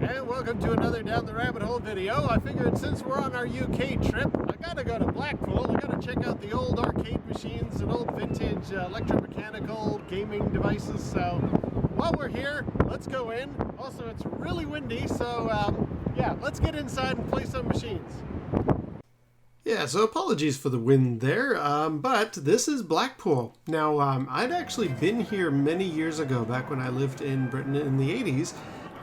and welcome to another Down the Rabbit Hole video. I figured since we're on our UK trip, I gotta go to Blackpool. I gotta check out the old arcade machines and old vintage electromechanical gaming devices. So while we're here, let's go in. Also, it's really windy, so yeah, let's get inside and play some machines. Yeah, so apologies for the wind there, but this is Blackpool. Now, I'd actually been here many years ago, back when I lived in Britain in the 80s,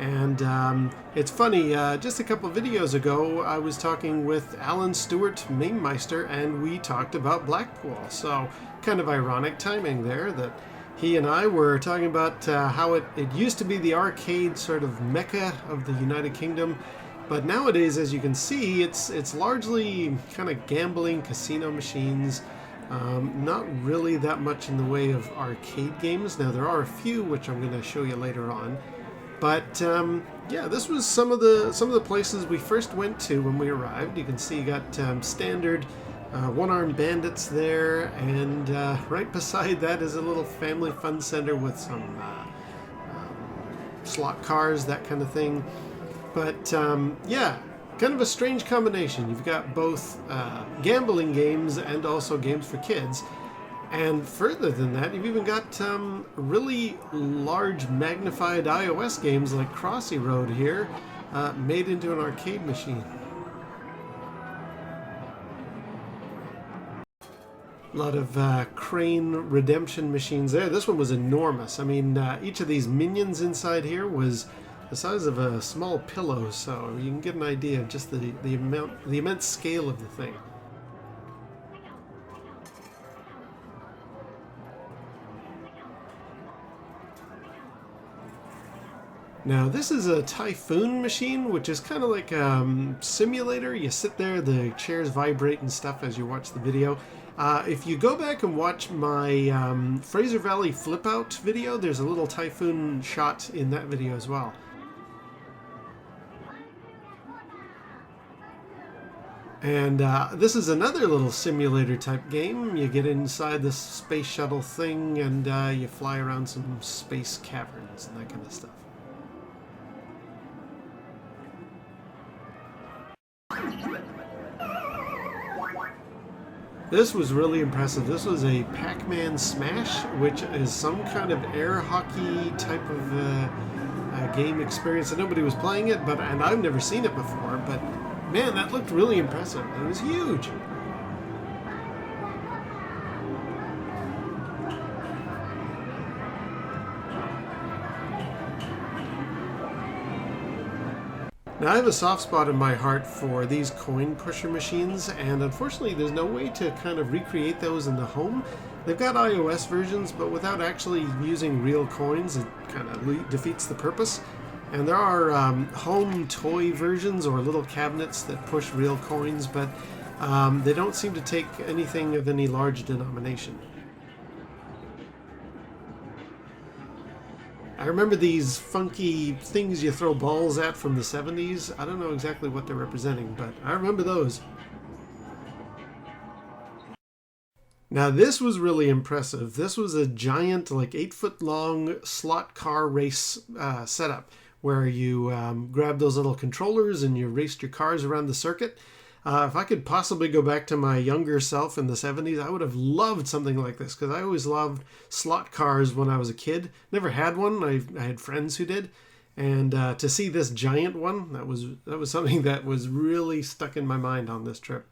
and it's funny, just a couple videos ago, I was talking with Alan Stewart, Meme Meister, and we talked about Blackpool. So, kind of ironic timing there, that he and I were talking about how it used to be the arcade sort of mecca of the United Kingdom. But nowadays, as you can see, it's largely kind of gambling, casino machines, not really that much in the way of arcade games. Now, there are a few, which I'm going to show you later on. But yeah, this was some of the places we first went to when we arrived. You can see you got standard one-armed bandits there, and right beside that is a little family fun center with some slot cars, that kind of thing. But yeah, kind of a strange combination. You've got both gambling games and also games for kids. And further than that, you've even got really large magnified iOS games like Crossy Road here, made into an arcade machine. A lot of crane redemption machines there. This one was enormous. I mean, each of these minions inside here was the size of a small pillow, so you can get an idea of just the immense scale of the thing. Now, this is a Typhoon machine, which is kind of like a simulator. You sit there, the chairs vibrate and stuff as you watch the video. If you go back and watch my Fraser Valley Flip Out video, there's a little Typhoon shot in that video as well. And this is another little simulator type game. You get inside this space shuttle thing and you fly around some space caverns and that kind of stuff. This was really impressive. This was a Pac-Man Smash, which is some kind of air hockey type of game experience. And nobody was playing it, and I've never seen it before, but man, that looked really impressive. It was huge. Now, I have a soft spot in my heart for these coin pusher machines, and unfortunately there's no way to kind of recreate those in the home. They've got iOS versions, but without actually using real coins, it kind of defeats the purpose. And there are home toy versions or little cabinets that push real coins, but they don't seem to take anything of any large denomination. I remember these funky things you throw balls at from the 70s. I don't know exactly what they're representing, but I remember those. Now, this was really impressive. This was a giant, like 8-foot-long slot car race setup, where you grab those little controllers and you raced your cars around the circuit. If I could possibly go back to my younger self in the 70s, I would have loved something like this, because I always loved slot cars when I was a kid. Never had one. I had friends who did. And to see this giant one, that was something that was really stuck in my mind on this trip.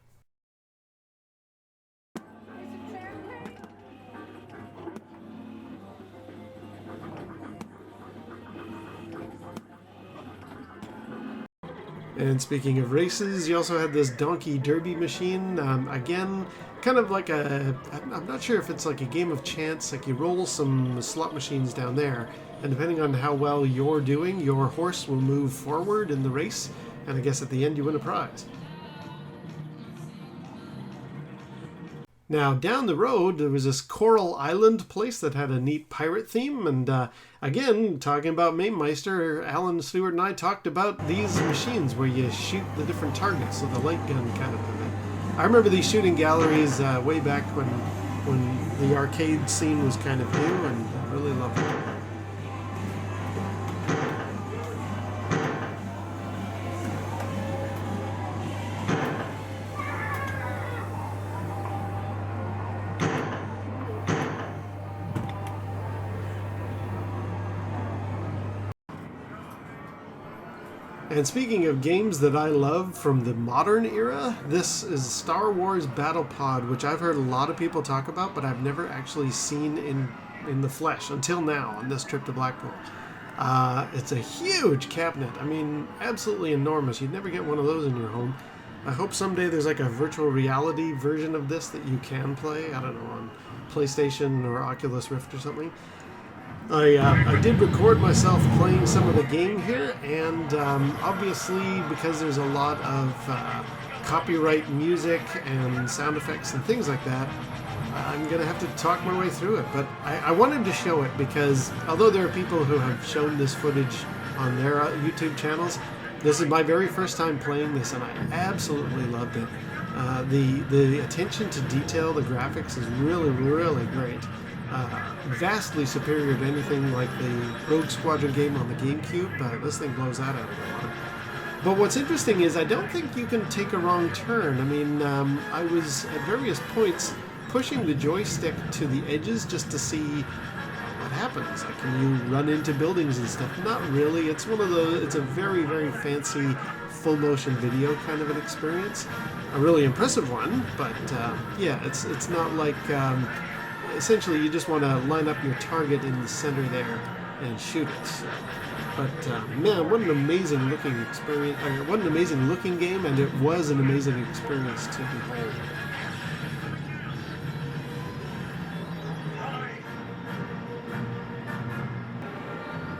And speaking of races, you also had this Donkey Derby machine. Again, kind of like I'm not sure if it's like a game of chance, like you roll some slot machines down there, and depending on how well you're doing, your horse will move forward in the race, and I guess at the end you win a prize. Now, down the road, there was this Coral Island place that had a neat pirate theme, and again, talking about Meme Meister, Alan Stewart and I talked about these machines where you shoot the different targets, so the light gun kind of thing. I remember these shooting galleries way back when the arcade scene was kind of new, and I really loved it. And speaking of games that I love from the modern era, this is Star Wars Battle Pod, which I've heard a lot of people talk about, but I've never actually seen in the flesh until now on this trip to Blackpool. It's a huge cabinet. I mean, absolutely enormous. You'd never get one of those in your home. I hope someday there's like a virtual reality version of this that you can play. I don't know, on PlayStation or Oculus Rift or something. I did record myself playing some of the game here, and obviously because there's a lot of copyright music and sound effects and things like that, I'm going to have to talk my way through it. But I wanted to show it because although there are people who have shown this footage on their YouTube channels, this is my very first time playing this, and I absolutely loved it. The attention to detail, the graphics is really, really great. Vastly superior to anything like the Rogue Squadron game on the GameCube. This thing blows that out of the water. But what's interesting is I don't think you can take a wrong turn. I mean, I was at various points pushing the joystick to the edges just to see what happens. Like, can you run into buildings and stuff? Not really. It's one of those. It's a very, very fancy full motion video kind of an experience. A really impressive one, but yeah, it's not like. Essentially, you just want to line up your target in the center there and shoot it. So, but man, what an amazing looking experience! What an amazing looking game, and it was an amazing experience to behold.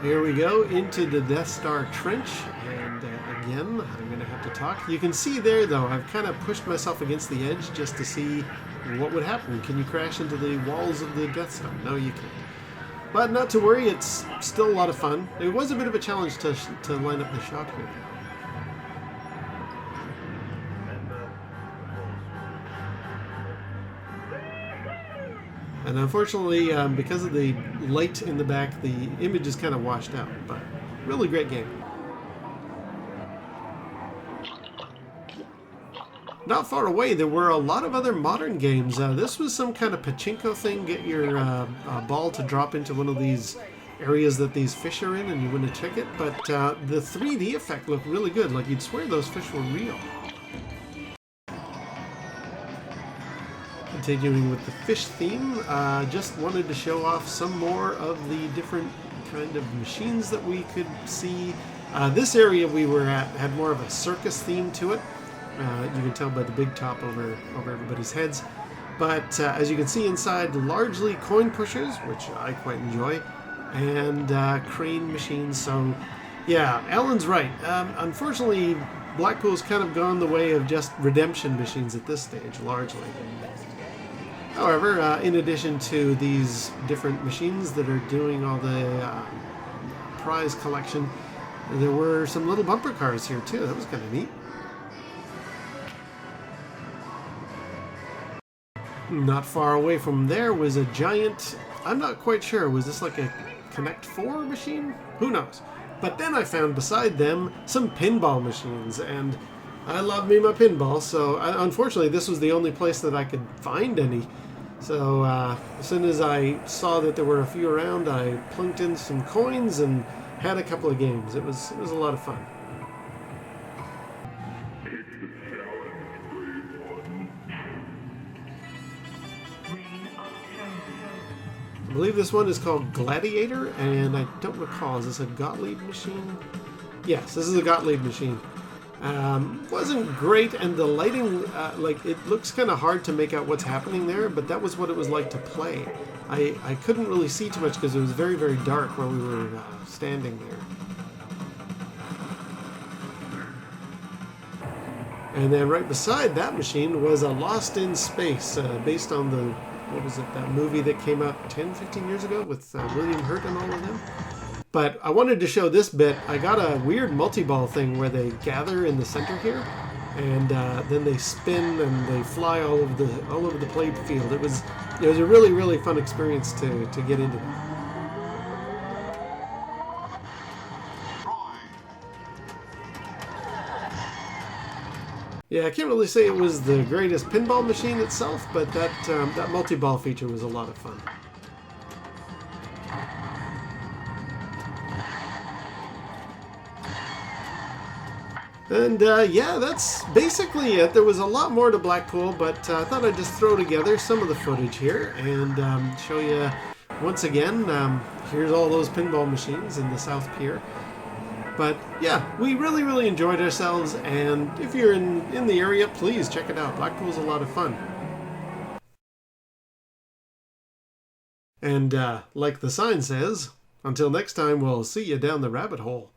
Here we go into the Death Star trench, and again, I'm going to have to talk. You can see there, though, I've kind of pushed myself against the edge just to see what would happen. Can you crash into the walls of the Death Star? No, you can't. But not to worry, it's still a lot of fun. It was a bit of a challenge to line up the shot here. And unfortunately, because of the light in the back, the image is kind of washed out. But really great game. Not far away, there were a lot of other modern games. This was some kind of pachinko thing. Get your ball to drop into one of these areas that these fish are in, and you win a ticket. But the 3D effect looked really good. Like, you'd swear those fish were real. Continuing with the fish theme, just wanted to show off some more of the different kind of machines that we could see. This area we were at had more of a circus theme to it. You can tell by the big top over everybody's heads. But as you can see inside, largely coin pushers, which I quite enjoy, and crane machines. So, yeah, Alan's right. Unfortunately, Blackpool's kind of gone the way of just redemption machines at this stage, largely. However, in addition to these different machines that are doing all the prize collection, there were some little bumper cars here too. That was kind of neat. Not far away from there was a giant, I'm not quite sure, was this like a Connect 4 machine? Who knows? But then I found beside them some pinball machines, and I love me my pinball, so unfortunately this was the only place that I could find any. So as soon as I saw that there were a few around, I plunked in some coins and had a couple of games. It was a lot of fun. I believe this one is called Gladiator, and I don't recall, is this a Gottlieb machine? Yes, this is a Gottlieb machine. Wasn't great, and the lighting, like, it looks kind of hard to make out what's happening there, but that was what it was like to play. I couldn't really see too much because it was very, very dark where we were standing there. And then right beside that machine was a Lost in Space, based on the, what was it, that movie that came out 10, 15 years ago with William Hurt and all of them? But I wanted to show this bit. I got a weird multi-ball thing where they gather in the center here, and then they spin and they fly all over the play field. It was a really, really fun experience to get into. Yeah, I can't really say it was the greatest pinball machine itself, but that multi-ball feature was a lot of fun. And yeah, that's basically it. There was a lot more to Blackpool, but I thought I'd just throw together some of the footage here and show you once again. Here's all those pinball machines in the South Pier. But yeah, we really enjoyed ourselves, and if you're in the area, please check it out. Blackpool's a lot of fun. And like the sign says, until next time, we'll see you down the rabbit hole.